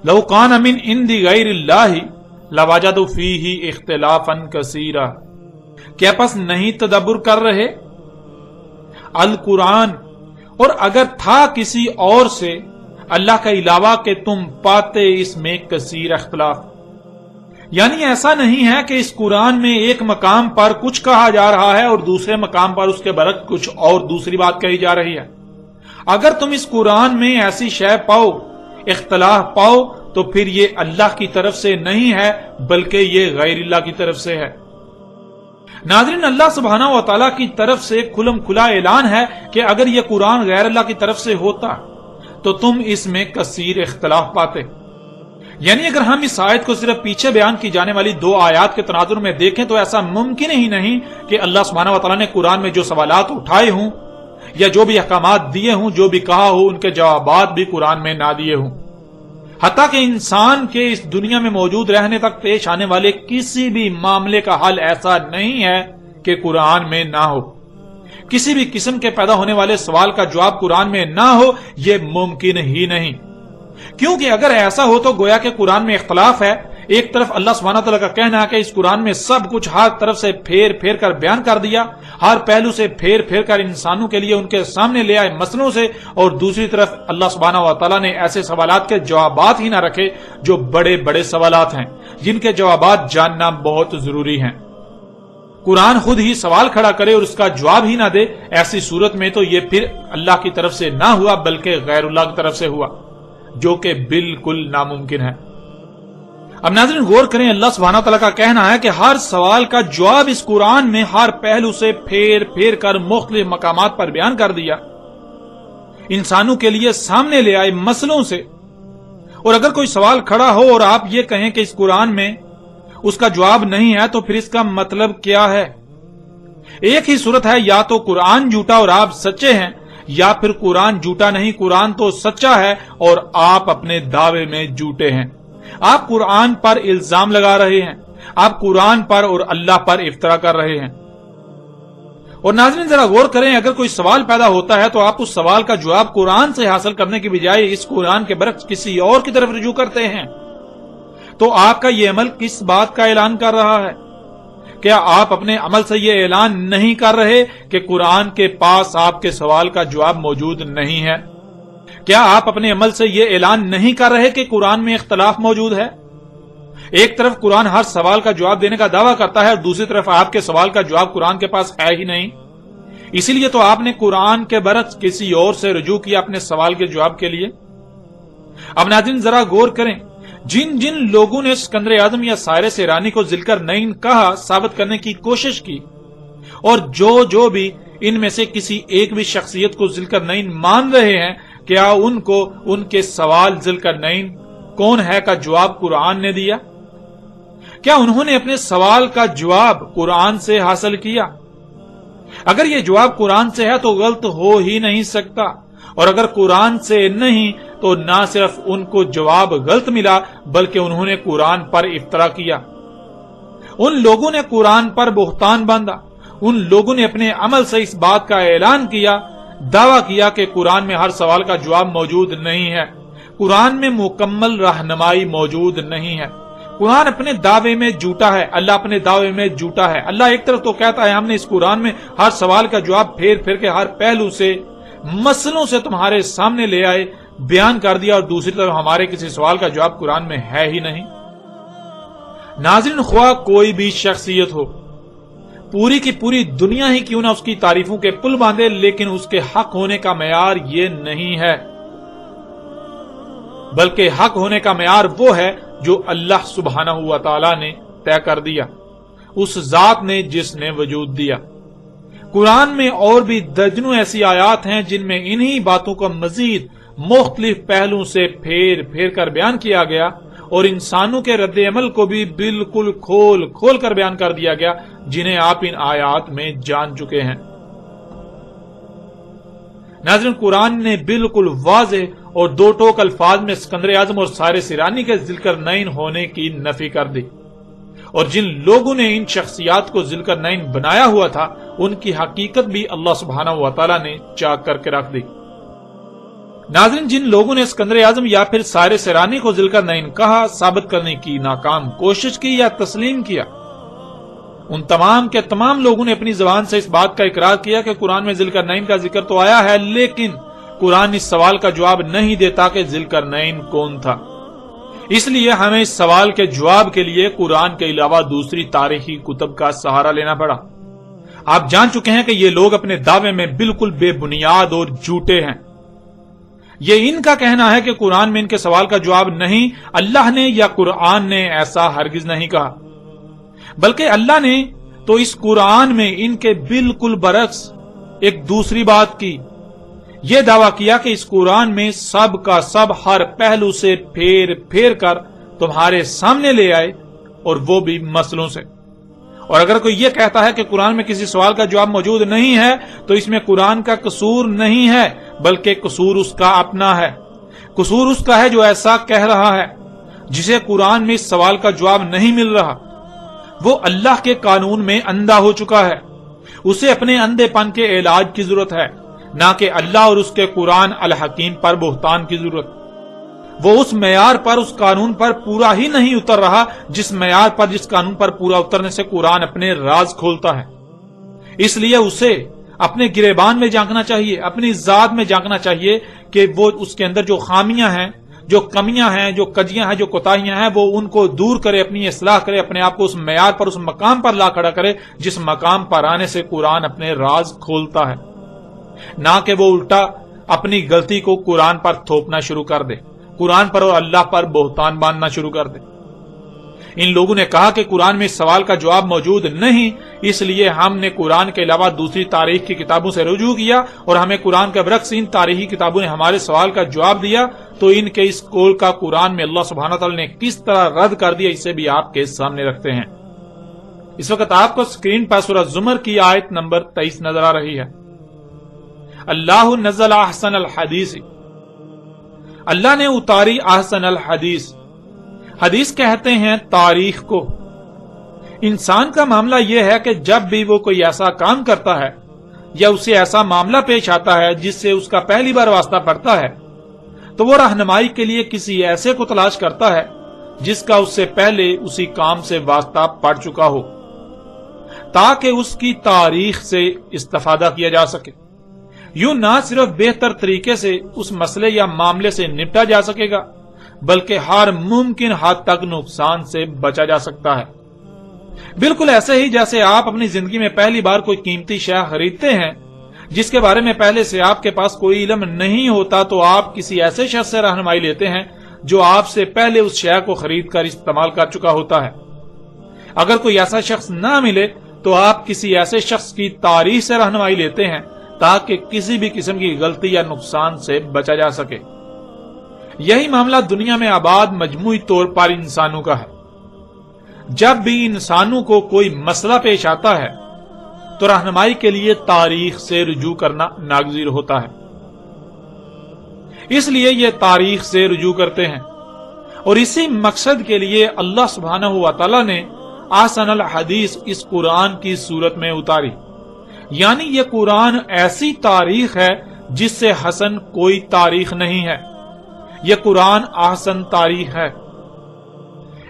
لو کان من عند غیر اللہ لوجدوا فیہ اختلافا کثیرا، کیا پس نہیں تدبر کر رہے القرآن، اور اگر تھا کسی اور سے اللہ کا علاوہ کہ تم پاتے اس میں کثیر اختلاف، یعنی ایسا نہیں ہے کہ اس قرآن میں ایک مقام پر کچھ کہا جا رہا ہے اور دوسرے مقام پر اس کے برعکس کچھ اور دوسری بات کہی جا رہی ہے۔ اگر تم اس قرآن میں ایسی شے پاؤ، اختلاف پاؤ، تو پھر یہ اللہ کی طرف سے نہیں ہے بلکہ یہ غیر اللہ کی طرف سے ہے۔ ناظرین، اللہ سبحانہ و تعالیٰ کی طرف سے کھلم کھلا اعلان ہے کہ اگر یہ قرآن غیر اللہ کی طرف سے ہوتا تو تم اس میں کثیر اختلاف پاتے۔ یعنی اگر ہم اس آیت کو صرف پیچھے بیان کی جانے والی 2 آیات کے تناظر میں دیکھیں تو ایسا ممکن ہی نہیں کہ اللہ سبحانہ و تعالیٰ نے قرآن میں جو سوالات اٹھائے ہوں یا جو بھی احکامات دیے ہوں، جو بھی کہا ہو، ان کے جوابات بھی قرآن میں نہ دیے ہوں۔ حتیٰ کہ انسان کے اس دنیا میں موجود رہنے تک پیش آنے والے کسی بھی معاملے کا حل ایسا نہیں ہے کہ قرآن میں نہ ہو، کسی بھی قسم کے پیدا ہونے والے سوال کا جواب قرآن میں نہ ہو، یہ ممکن ہی نہیں۔ کیونکہ اگر ایسا ہو تو گویا کہ قرآن میں اختلاف ہے۔ ایک طرف اللہ سبحانہ تعالیٰ کا کہنا ہے کہ اس قرآن میں سب کچھ ہر طرف سے پھیر پھیر کر بیان کر دیا، ہر پہلو سے پھیر پھیر کر انسانوں کے لیے ان کے سامنے لے آئے مسئلوں سے، اور دوسری طرف اللہ سبحانہ و تعالیٰ نے ایسے سوالات کے جوابات ہی نہ رکھے جو بڑے بڑے سوالات ہیں، جن کے جوابات جاننا بہت ضروری ہیں۔ قرآن خود ہی سوال کھڑا کرے اور اس کا جواب ہی نہ دے، ایسی صورت میں تو یہ پھر اللہ کی طرف سے نہ ہوا بلکہ غیر اللہ کی طرف سے ہوا، جو کہ بالکل ناممکن ہے۔ اب ناظرین غور کریں، اللہ سبحانہ تعالیٰ کا کہنا ہے کہ ہر سوال کا جواب اس قرآن میں ہر پہلو سے پھیر پھیر کر مختلف مقامات پر بیان کر دیا، انسانوں کے لیے سامنے لے آئے مسئلوں سے، اور اگر کوئی سوال کھڑا ہو اور آپ یہ کہیں کہ اس قرآن میں اس کا جواب نہیں ہے تو پھر اس کا مطلب کیا ہے؟ ایک ہی صورت ہے، یا تو قرآن جھوٹا اور آپ سچے ہیں، یا پھر قرآن جھوٹا نہیں، قرآن تو سچا ہے اور آپ اپنے دعوے میں جھوٹے ہیں۔ آپ قرآن پر الزام لگا رہے ہیں، آپ قرآن پر اور اللہ پر افترا کر رہے ہیں۔ اور ناظرین ذرا غور کریں، اگر کوئی سوال پیدا ہوتا ہے تو آپ اس سوال کا جواب قرآن سے حاصل کرنے کی بجائے اس قرآن کے برعکس کسی اور کی طرف رجوع کرتے ہیں، تو آپ کا یہ عمل کس بات کا اعلان کر رہا ہے؟ کیا آپ اپنے عمل سے یہ اعلان نہیں کر رہے کہ قرآن کے پاس آپ کے سوال کا جواب موجود نہیں ہے؟ کیا آپ اپنے عمل سے یہ اعلان نہیں کر رہے کہ قرآن میں اختلاف موجود ہے؟ ایک طرف قرآن ہر سوال کا جواب دینے کا دعویٰ کرتا ہے اور دوسری طرف آپ کے سوال کا جواب قرآن کے پاس ہے ہی نہیں۔ اسی لیے تو آپ نے قرآن کے برعکس کسی اور سے رجوع کیا اپنے سوال کے جواب کے لیے۔ اب ناظرین ذرا غور کریں، جن جن لوگوں نے اسکندر اعظم یا سائرس ایرانی کو ذوالقرنین کہا ثابت کرنے کی کوشش کی، اور جو بھی ان میں سے کسی ایک بھی شخصیت کو ذوالقرنین مان رہے ہیں، کیا ان کو ان کے سوال ذوالقرنین کون ہے کا جواب قرآن نے دیا؟ کیا انہوں نے اپنے سوال کا جواب قرآن سے حاصل کیا؟ اگر یہ جواب قرآن سے ہے تو غلط ہو ہی نہیں سکتا، اور اگر قرآن سے نہیں تو نہ صرف ان کو جواب غلط ملا بلکہ انہوں نے قرآن پر افترا کیا۔ ان لوگوں نے قرآن پر بہتان باندھا، ان لوگوں نے اپنے عمل سے اس بات کا اعلان کیا، دعویٰ کیا کہ قرآن میں ہر سوال کا جواب موجود نہیں ہے، قرآن میں مکمل رہنمائی موجود نہیں ہے، قرآن اپنے دعوے میں جھوٹا ہے، اللہ اپنے دعوے میں جھوٹا ہے۔ اللہ ایک طرف تو کہتا ہے ہم نے اس قرآن میں ہر سوال کا جواب پھیر پھیر کے ہر پہلو سے مسئلوں سے تمہارے سامنے لے آئے، بیان کر دیا، اور دوسری طرف ہمارے کسی سوال کا جواب قرآن میں ہے ہی نہیں۔ ناظرین خواہ کوئی بھی شخصیت ہو، پوری کی پوری دنیا ہی کیوں نہ اس کی تعریفوں کے پل باندھے، لیکن اس کے حق ہونے کا معیار یہ نہیں ہے، بلکہ حق ہونے کا معیار وہ ہے جو اللہ سبحانہ و تعالی نے طے کر دیا، اس ذات نے جس نے وجود دیا۔ قرآن میں اور بھی درجنوں ایسی آیات ہیں جن میں انہی باتوں کا مزید مختلف پہلوؤں سے پھیر پھیر کر بیان کیا گیا، اور انسانوں کے رد عمل کو بھی بالکل کھول کھول کر بیان کر دیا گیا، جنہیں آپ ان آیات میں جان چکے ہیں۔ ناظرین قرآن نے بالکل واضح اور دو ٹوک الفاظ میں اسکندر اعظم اور سائرس ایرانی کے ذوالقرنین ہونے کی نفی کر دی، اور جن لوگوں نے ان شخصیات کو ذوالقرنین بنایا ہوا تھا ان کی حقیقت بھی اللہ سبحانہ و تعالی نے چاک کر کے رکھ دی۔ ناظرین جن لوگوں نے اسکندر اعظم یا پھر سائرس ایرانی کو ذوالقرنین کہا، ثابت کرنے کی ناکام کوشش کی یا تسلیم کیا، ان تمام کے تمام لوگوں نے اپنی زبان سے اس بات کا اقرار کیا کہ قرآن میں ذوالقرنین کا ذکر تو آیا ہے، لیکن قرآن اس سوال کا جواب نہیں دیتا کہ ذوالقرنین کون تھا۔ اس لیے ہمیں اس سوال کے جواب کے لیے قرآن کے علاوہ دوسری تاریخی کتب کا سہارا لینا پڑا۔ آپ جان چکے ہیں کہ یہ لوگ اپنے دعوے میں بالکل بے بنیاد اور جھوٹے ہیں۔ یہ ان کا کہنا ہے کہ قرآن میں ان کے سوال کا جواب نہیں، اللہ نے یا قرآن نے ایسا ہرگز نہیں کہا، بلکہ اللہ نے تو اس قرآن میں ان کے بالکل برعکس ایک دوسری بات کی، یہ دعویٰ کیا کہ اس قرآن میں سب کا سب ہر پہلو سے پھیر پھیر کر تمہارے سامنے لے آئے، اور وہ بھی مسئلوں سے۔ اور اگر کوئی یہ کہتا ہے کہ قرآن میں کسی سوال کا جواب موجود نہیں ہے تو اس میں قرآن کا قصور نہیں ہے، بلکہ قصور اس کا اپنا ہے۔ قصور اس کا ہے جو ایسا کہہ رہا ہے، جسے قرآن میں اس سوال کا جواب نہیں مل رہا۔ وہ اللہ کے قانون میں اندھا ہو چکا ہے، اسے اپنے اندھے پن کے علاج کی ضرورت ہے، نہ کہ اللہ اور اس کے قرآن الحکیم پر بہتان کی ضرورت۔ وہ اس معیار پر، اس قانون پر پورا ہی نہیں اتر رہا جس معیار پر، جس قانون پر پورا اترنے سے قرآن اپنے راز کھولتا ہے۔ اس لیے اسے اپنے گریبان میں جھانکنا چاہیے، اپنی ذات میں جھانکنا چاہیے کہ وہ اس کے اندر جو خامیاں ہیں، جو کمیاں ہیں، جو کجیاں ہیں، جو کوتاہیاں ہیں، وہ ان کو دور کرے، اپنی اصلاح کرے، اپنے آپ کو اس معیار پر، اس مقام پر لا کھڑا کرے جس مقام پر آنے سے قرآن اپنے راز کھولتا ہے، نہ کہ وہ الٹا اپنی غلطی کو قرآن پر تھوپنا شروع کر دے، قرآن پر اور اللہ پر بہتان باندھنا شروع کر دے۔ ان لوگوں نے کہا کہ قرآن میں اس سوال کا جواب موجود نہیں، اس لیے ہم نے قرآن کے علاوہ دوسری تاریخ کی کتابوں سے رجوع کیا، اور ہمیں قرآن کے برعکس ان تاریخی کتابوں نے ہمارے سوال کا جواب دیا، تو ان کے اس قول کا قرآن میں اللہ سبحانہ تعالیٰ نے کس طرح رد کر دیا، اسے بھی آپ کے سامنے رکھتے ہیں۔ اس وقت آپ کو اسکرین پر سورہ زمر کی آیت نمبر 23 نظر آ رہی ہے۔ اللہ نزل احسن الحدیث، اللہ نے اتاری احسن الحدیث۔ حدیث کہتے ہیں تاریخ کو۔ انسان کا معاملہ یہ ہے کہ جب بھی وہ کوئی ایسا کام کرتا ہے یا اسے ایسا معاملہ پیش آتا ہے جس سے اس کا پہلی بار واسطہ پڑتا ہے، تو وہ رہنمائی کے لیے کسی ایسے کو تلاش کرتا ہے جس کا اس سے پہلے اسی کام سے واسطہ پڑ چکا ہو، تاکہ اس کی تاریخ سے استفادہ کیا جا سکے۔ یوں نہ صرف بہتر طریقے سے اس مسئلے یا معاملے سے نپٹا جا سکے گا، بلکہ ہر ممکن حد تک نقصان سے بچا جا سکتا ہے۔ بالکل ایسے ہی جیسے آپ اپنی زندگی میں پہلی بار کوئی قیمتی شے خریدتے ہیں جس کے بارے میں پہلے سے آپ کے پاس کوئی علم نہیں ہوتا، تو آپ کسی ایسے شخص سے رہنمائی لیتے ہیں جو آپ سے پہلے اس شے کو خرید کر استعمال کر چکا ہوتا ہے۔ اگر کوئی ایسا شخص نہ ملے تو آپ کسی ایسے شخص کی تاریخ سے رہنمائی لیتے ہیں تاکہ کسی بھی قسم کی غلطی یا نقصان سے بچا جا سکے۔ یہی معاملہ دنیا میں آباد مجموعی طور پر انسانوں کا ہے۔ جب بھی انسانوں کو کوئی مسئلہ پیش آتا ہے تو رہنمائی کے لیے تاریخ سے رجوع کرنا ناگزیر ہوتا ہے، اس لیے یہ تاریخ سے رجوع کرتے ہیں، اور اسی مقصد کے لیے اللہ سبحانہ و تعالی نے احسن الحدیث اس قرآن کی صورت میں اتاری۔ یعنی یہ قرآن ایسی تاریخ ہے جس سے حسن کوئی تاریخ نہیں ہے، یہ قرآن احسن تاریخ ہے۔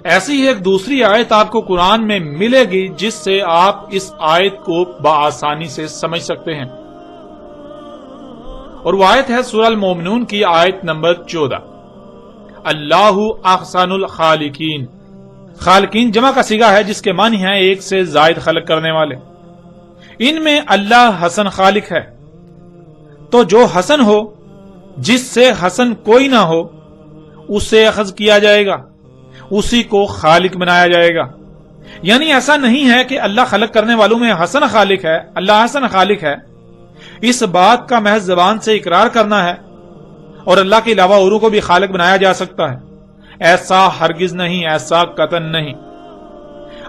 ایسی ہی ایک دوسری آیت آپ کو قرآن میں ملے گی جس سے آپ اس آیت کو بآسانی سے سمجھ سکتے ہیں، اور وہ آیت ہے سورہ المومنون کی آیت نمبر 14۔ اللہ احسن الخالقین، خالقین جمع کا صیغہ ہے جس کے معنی ہیں ایک سے زائد خلق کرنے والے۔ ان میں اللہ حسن خالق ہے، تو جو حسن ہو، جس سے حسن کوئی نہ ہو، اسے اخذ کیا جائے گا، اسی کو خالق بنایا جائے گا۔ یعنی ایسا نہیں ہے کہ اللہ خلق کرنے والوں میں حسن خالق ہے، اللہ حسن خالق ہے، اس بات کا محض زبان سے اقرار کرنا ہے، اور اللہ کے علاوہ اوروں کو بھی خالق بنایا جا سکتا ہے، ایسا ہرگز نہیں، ایسا قطعاً نہیں۔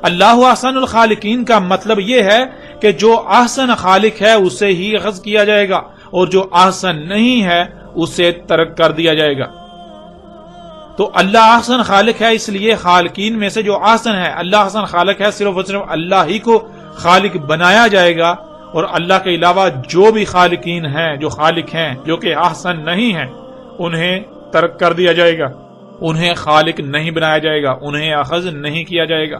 اللہ احسن الخالقین کا مطلب یہ ہے کہ جو احسن خالق ہے اسے ہی اخذ کیا جائے گا، اور جو احسن نہیں ہے اسے ترک کر دیا جائے گا۔ تو اللہ احسن خالق ہے، اس لیے خالقین میں سے جو احسن ہے، اللہ احسن خالق ہے، صرف اور صرف اللہ ہی کو خالق بنایا جائے گا، اور اللہ کے علاوہ جو بھی خالقین ہیں، جو خالق ہیں جو کہ احسن نہیں ہیں، انہیں ترک کر دیا جائے گا، انہیں خالق نہیں بنایا جائے گا، انہیں اخذ نہیں کیا جائے گا۔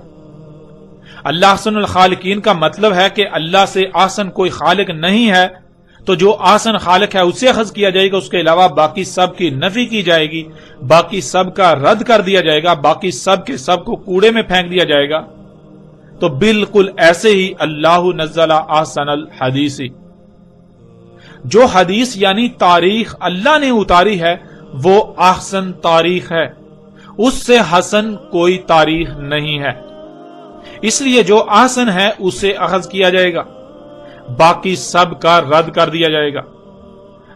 اللہ احسن الخالقین کا مطلب ہے کہ اللہ سے احسن کوئی خالق نہیں ہے، تو جو احسن خالق ہے اسے اخذ کیا جائے گا، اس کے علاوہ باقی سب کی نفی کی جائے گی، باقی سب کا رد کر دیا جائے گا، باقی سب کے سب کو کوڑے میں پھینک دیا جائے گا۔ تو بالکل ایسے ہی اللہ نزل احسن الحدیث، جو حدیث یعنی تاریخ اللہ نے اتاری ہے وہ احسن تاریخ ہے، اس سے حسن کوئی تاریخ نہیں ہے، اس لیے جو احسن ہے اسے اخذ کیا جائے گا، باقی سب کا رد کر دیا جائے گا۔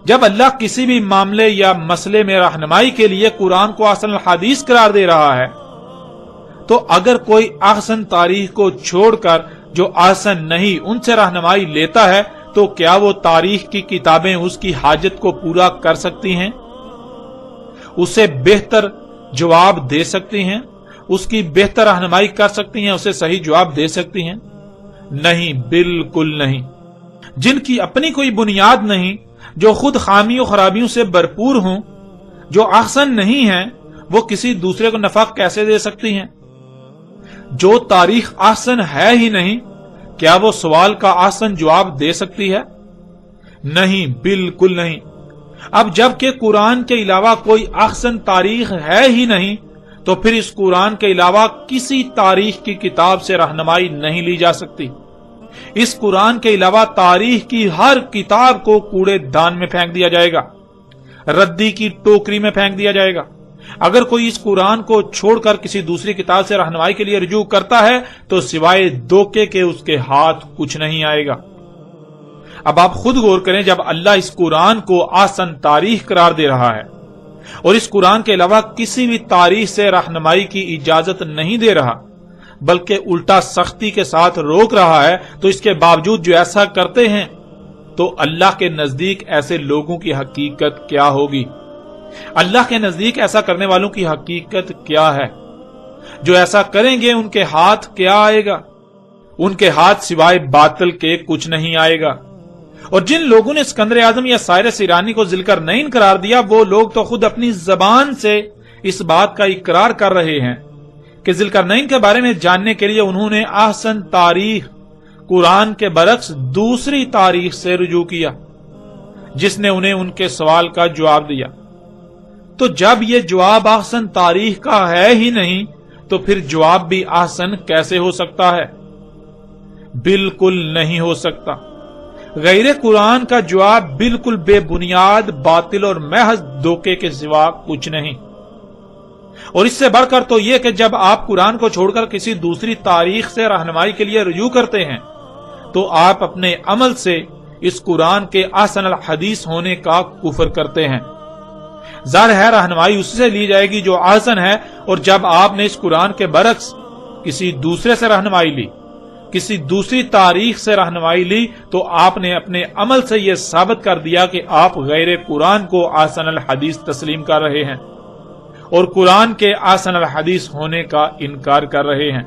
جب اللہ کسی بھی معاملے یا مسئلے میں رہنمائی کے لیے قرآن کو احسن الحدیث قرار دے رہا ہے، تو اگر کوئی احسن تاریخ کو چھوڑ کر جو احسن نہیں ان سے رہنمائی لیتا ہے، تو کیا وہ تاریخ کی کتابیں اس کی حاجت کو پورا کر سکتی ہیں؟ اسے بہتر جواب دے سکتی ہیں؟ اس کی بہتر رہنمائی کر سکتی ہیں؟ اسے صحیح جواب دے سکتی ہیں؟ نہیں، بالکل نہیں۔ جن کی اپنی کوئی بنیاد نہیں، جو خود خامی و خرابیوں سے بھرپور ہوں، جو احسن نہیں ہیں، وہ کسی دوسرے کو نفع کیسے دے سکتی ہیں؟ جو تاریخ احسن ہے ہی نہیں، کیا وہ سوال کا احسن جواب دے سکتی ہے؟ نہیں، بالکل نہیں۔ اب جب کہ قرآن کے علاوہ کوئی احسن تاریخ ہے ہی نہیں، تو پھر اس قرآن کے علاوہ کسی تاریخ کی کتاب سے رہنمائی نہیں لی جا سکتی۔ اس قرآن کے علاوہ تاریخ کی ہر کتاب کو کوڑے دان میں پھینک دیا جائے گا، ردی کی ٹوکری میں پھینک دیا جائے گا۔ اگر کوئی اس قرآن کو چھوڑ کر کسی دوسری کتاب سے رہنمائی کے لیے رجوع کرتا ہے تو سوائے دھوکے کے اس کے ہاتھ کچھ نہیں آئے گا۔ اب آپ خود غور کریں، جب اللہ اس قرآن کو احسن تاریخ قرار دے رہا ہے اور اس قرآن کے علاوہ کسی بھی تاریخ سے رہنمائی کی اجازت نہیں دے رہا بلکہ الٹا سختی کے ساتھ روک رہا ہے، تو اس کے باوجود جو ایسا کرتے ہیں تو اللہ کے نزدیک ایسے لوگوں کی حقیقت کیا ہوگی؟ اللہ کے نزدیک ایسا کرنے والوں کی حقیقت کیا ہے؟ جو ایسا کریں گے ان کے ہاتھ کیا آئے گا؟ ان کے ہاتھ سوائے باطل کے کچھ نہیں آئے گا۔ اور جن لوگوں نے اسکندر اعظم یا سائرس ایرانی کو ذی القرنین قرار دیا، وہ لوگ تو خود اپنی زبان سے اس بات کا اقرار کر رہے ہیں کہ ذی القرنین کے بارے میں جاننے کے لیے انہوں نے احسن تاریخ قرآن کے برعکس دوسری تاریخ سے رجوع کیا جس نے انہیں ان کے سوال کا جواب دیا۔ تو جب یہ جواب احسن تاریخ کا ہے ہی نہیں تو پھر جواب بھی احسن کیسے ہو سکتا ہے؟ بالکل نہیں ہو سکتا۔ غیر قرآن کا جواب بالکل بے بنیاد، باطل اور محض دھوکے کے سوا کچھ نہیں۔ اور اس سے بڑھ کر تو یہ کہ جب آپ قرآن کو چھوڑ کر کسی دوسری تاریخ سے رہنمائی کے لیے رجوع کرتے ہیں تو آپ اپنے عمل سے اس قرآن کے احسن الحدیث ہونے کا کفر کرتے ہیں۔ ظاہر ہے رہنمائی اس سے لی جائے گی جو احسن ہے، اور جب آپ نے اس قرآن کے برعکس کسی دوسرے سے رہنمائی لی، کسی دوسری تاریخ سے رہنمائی لی، تو آپ نے اپنے عمل سے یہ ثابت کر دیا کہ آپ غیر قرآن کو احسن الحدیث تسلیم کر رہے ہیں اور قرآن کے احسن الحدیث ہونے کا انکار کر رہے ہیں۔